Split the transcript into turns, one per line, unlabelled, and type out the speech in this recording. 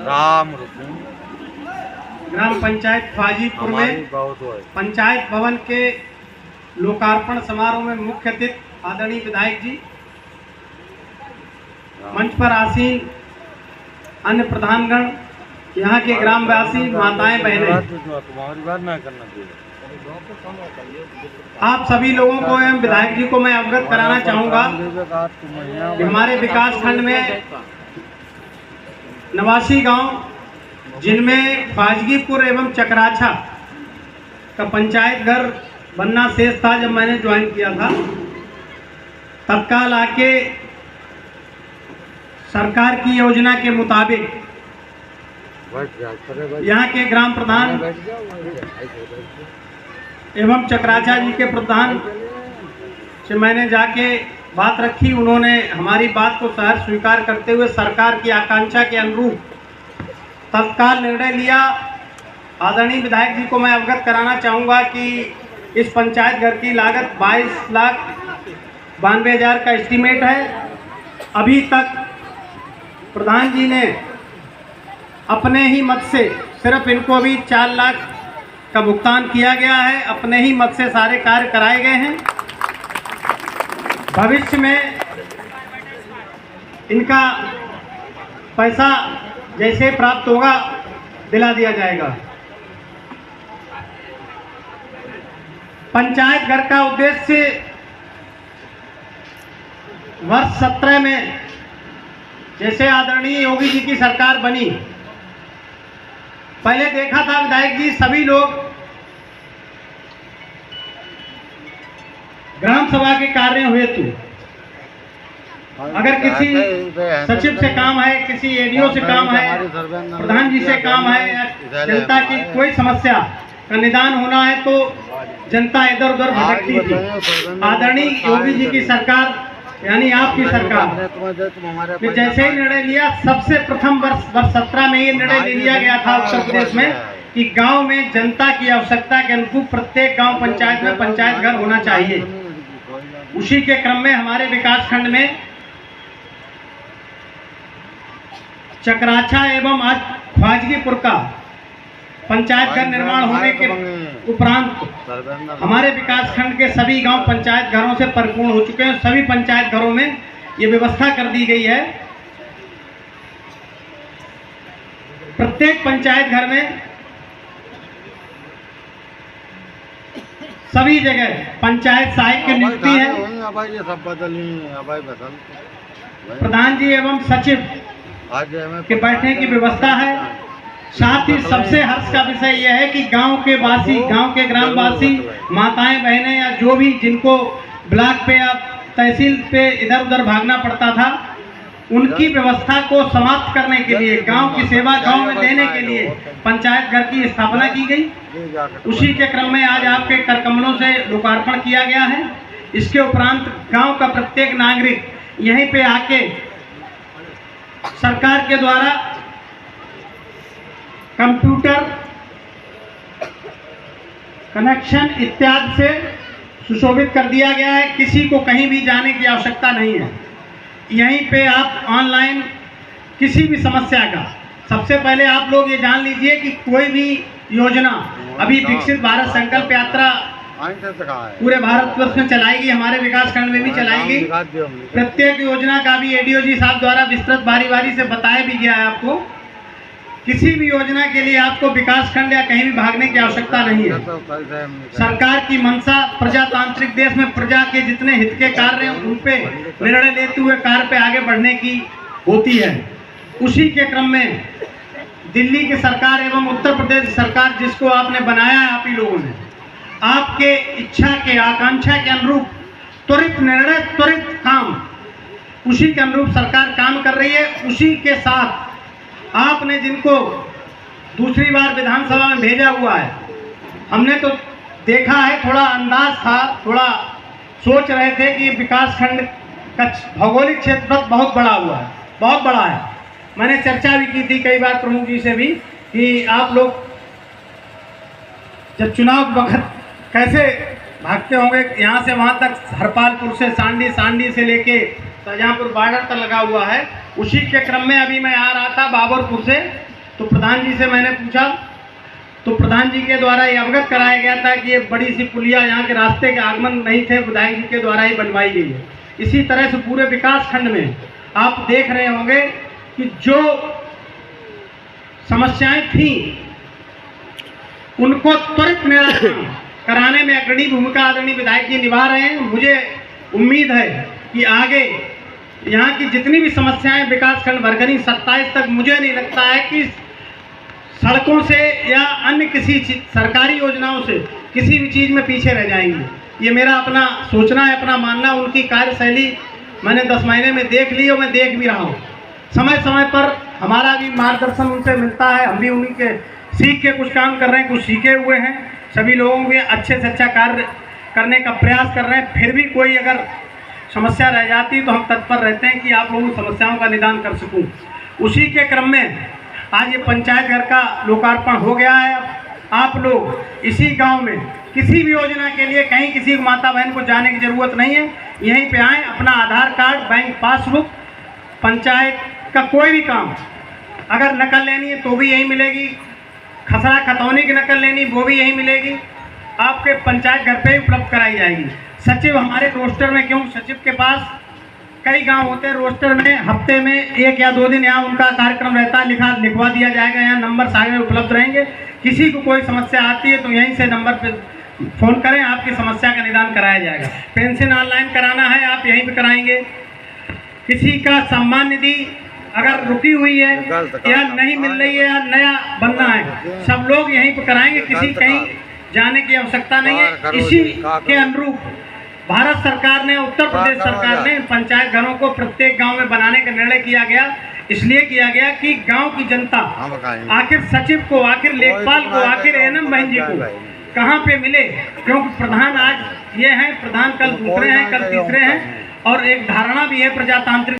राम रुकूं
ग्राम पंचायत ख्वाजीपुर में पंचायत भवन के लोकार्पण समारोह में मुख्य अतिथि आदरणीय विधायक जी, मंच पर आसीन अन्य प्रधानगण, यहाँ के ग्रामवासी, माताएं, बहनें, आप सभी लोगों को एवं विधायक जी को मैं अवगत कराना चाहूँगा कि हमारे विकास खंड में नवासी गांव, जिनमें ख्वाजगीपुर एवं चकराछा का पंचायत घर बनना शेष था जब मैंने ज्वाइन किया था, तत्काल आके सरकार की योजना के मुताबिक यहाँ के ग्राम प्रधान एवं चकराछा जी के प्रधान से मैंने जाके बात रखी। उन्होंने हमारी बात को सहर्ष स्वीकार करते हुए सरकार की आकांक्षा के अनुरूप तत्काल निर्णय लिया। आदरणीय विधायक जी को मैं अवगत कराना चाहूँगा कि इस पंचायत घर की लागत 22,92,000 का एस्टीमेट है। अभी तक प्रधान जी ने अपने ही मत से सिर्फ इनको भी 4 लाख का भुगतान किया गया है। अपने ही मत से सारे कार्य कराए गए हैं। भविष्य में इनका पैसा जैसे प्राप्त होगा दिला दिया जाएगा। पंचायत घर का उद्देश्य वर्ष 17 में जैसे आदरणीय योगी जी की सरकार बनी, पहले देखा था विधायक जी, सभी लोग ग्राम सभा के कार्य हुए थे। अगर किसी सचिव से काम है, किसी एडीओ से काम है, प्रधान जी से काम है, या जनता की कोई समस्या का निदान होना है तो जनता इधर उधर भटकती थी। आदरणीय योगी जी की सरकार यानी आपकी सरकार ने जैसे ही निर्णय लिया, सबसे प्रथम वर्ष 17 में ये निर्णय ले लिया गया था उत्तर प्रदेश में कि गांव में जनता की आवश्यकता के अनुरूप प्रत्येक गांव पंचायत में पंचायत घर होना चाहिए। उसी के क्रम में हमारे विकास खंड में चकराछा एवं आज ख्वाजगीपुर का पंचायत घर निर्माण होने के उपरांत हमारे विकास खंड के सभी गांव पंचायत घरों से परिपूर्ण हो चुके हैं। सभी पंचायत घरों में ये व्यवस्था कर दी गई है। प्रत्येक पंचायत घर में सभी जगह पंचायत सहायक की नियुक्ति है। प्रधान जी एवं सचिव के बैठने की व्यवस्था है। साथ ही सबसे हर्ष का विषय यह है कि गांव के वासी, गांव के ग्रामवासी, माताएं, बहनें या जो भी जिनको ब्लॉक पे या तहसील पे इधर उधर भागना पड़ता था, उनकी व्यवस्था को समाप्त करने के लिए, गांव की सेवा गांव में देने के लिए पंचायत घर की स्थापना की गई। उसी के क्रम में आज आपके करकमलों से लोकार्पण किया गया है। इसके उपरांत गांव का प्रत्येक नागरिक यहीं पे आके सरकार के द्वारा कंप्यूटर कनेक्शन इत्यादि से सुशोभित कर दिया गया है। किसी को कहीं भी जाने की आवश्यकता नहीं है। यहीं पे आप ऑनलाइन किसी भी समस्या का, सबसे पहले आप लोग ये जान लीजिए कि कोई भी योजना अभी विकसित भारत संकल्प यात्रा पूरे भारतवर्ष में चलाएगी, हमारे विकास खंड में भी चलाएगी। प्रत्येक योजना का भी एडीओ जी साहब द्वारा विस्तृत बारी से बताया भी गया है आपको। किसी भी योजना के लिए आपको विकास खंड या कहीं भी भागने की आवश्यकता नहीं है। सरकार की मंशा प्रजातांत्रिक देश में प्रजा के जितने हित के कार्य हैं उन पे निर्णय लेते हुए कार्य पे आगे बढ़ने की होती है। उसी के क्रम में दिल्ली की सरकार एवं उत्तर प्रदेश सरकार, जिसको आपने बनाया है आप ही लोगों ने, आपके इच्छा के, आकांक्षा के अनुरूप त्वरित निर्णय, त्वरित काम, उसी के अनुरूप सरकार काम कर रही है। उसी के साथ आपने जिनको दूसरी बार विधानसभा में भेजा हुआ है, हमने तो देखा है, थोड़ा अंदाज था, थोड़ा सोच रहे थे कि विकास खंड का भौगोलिक क्षेत्र बहुत बड़ा हुआ है, बहुत बड़ा है। मैंने चर्चा भी की थी कई बार प्रमुख जी से भी कि आप लोग जब चुनाव वक्त कैसे भागते होंगे यहाँ से वहाँ तक, हरपालपुर से सांडी, सांडी से लेके शाहजहाँपुर बॉर्डर तक लगा हुआ है। उसी के क्रम में अभी मैं आ रहा था बाबरपुर से, तो प्रधान जी से मैंने पूछा, तो प्रधान जी के द्वारा ये अवगत कराया गया था कि ये बड़ी सी पुलिया यहाँ के रास्ते के आगमन नहीं थे, विधायक जी के द्वारा ही बनवाई गई है। इसी तरह से पूरे विकास खंड में आप देख रहे होंगे कि जो समस्याएं थी उनको त्वरित निराकरण कराने में अग्रणी भूमिका आदरणीय विधायक जी निभा रहे हैं। मुझे उम्मीद है कि आगे यहाँ की जितनी भी समस्याएं विकासखंड भरगनी 27 तक, मुझे नहीं लगता है कि सड़कों से या अन्य किसी सरकारी योजनाओं से किसी भी चीज़ में पीछे रह जाएंगे। ये मेरा अपना सोचना है, अपना मानना। उनकी कार्यशैली मैंने 10 महीने में देख ली और मैं देख भी रहा हूँ। समय समय पर हमारा भी मार्गदर्शन उनसे मिलता है, हम भी उन्हीं के सीख के कुछ काम कर रहे हैं, कुछ सीखे हुए हैं। सभी लोगों के अच्छे से अच्छा कार्य करने का प्रयास कर रहे हैं। फिर भी कोई अगर समस्या रह जाती तो हम तत्पर रहते हैं कि आप लोगों की समस्याओं का निदान कर सकूं। उसी के क्रम में आज ये पंचायत घर का लोकार्पण हो गया है। आप लोग इसी गांव में किसी भी योजना के लिए कहीं किसी माता बहन को जाने की ज़रूरत नहीं है। यहीं पे आएँ, अपना आधार कार्ड, बैंक पासबुक, पंचायत का कोई भी काम अगर नकल लेनी है तो भी यहीं मिलेगी, खसरा खतौनी की नकल लेनी वो भी यहीं मिलेगी, आपके पंचायत घर पे ही उपलब्ध कराई जाएगी। सचिव हमारे रोस्टर में, क्यों सचिव के पास कई गांव होते हैं, रोस्टर में हफ्ते में 1 या 2 दिन यहाँ उनका कार्यक्रम रहता है, लिखवा दिया जाएगा। यहाँ नंबर सारे उपलब्ध रहेंगे। किसी को कोई समस्या आती है तो यहीं से नंबर पे फ़ोन करें, आपकी समस्या का निदान कराया जाएगा। पेंशन ऑनलाइन कराना है आप यहीं पे कराएंगे। किसी का सम्मान निधि अगर रुकी हुई है या नहीं मिल रही है या नया बनना है, सब लोग यहीं पर कराएंगे। किसी कहीं जाने की आवश्यकता नहीं है। इसी के अनुरूप भारत सरकार ने, उत्तर प्रदेश सरकार ने पंचायत घरों को प्रत्येक गांव में बनाने का निर्णय किया गया। इसलिए किया गया कि गांव की जनता आखिर सचिव को, आखिर लेखपाल को, आखिर एएनएम बहन जी को कहाँ पे मिले, क्योंकि प्रधान आज ये हैं, प्रधान कल दूसरे हैं, कल तीसरे हैं। और एक धारणा भी है प्रजातांत्रिक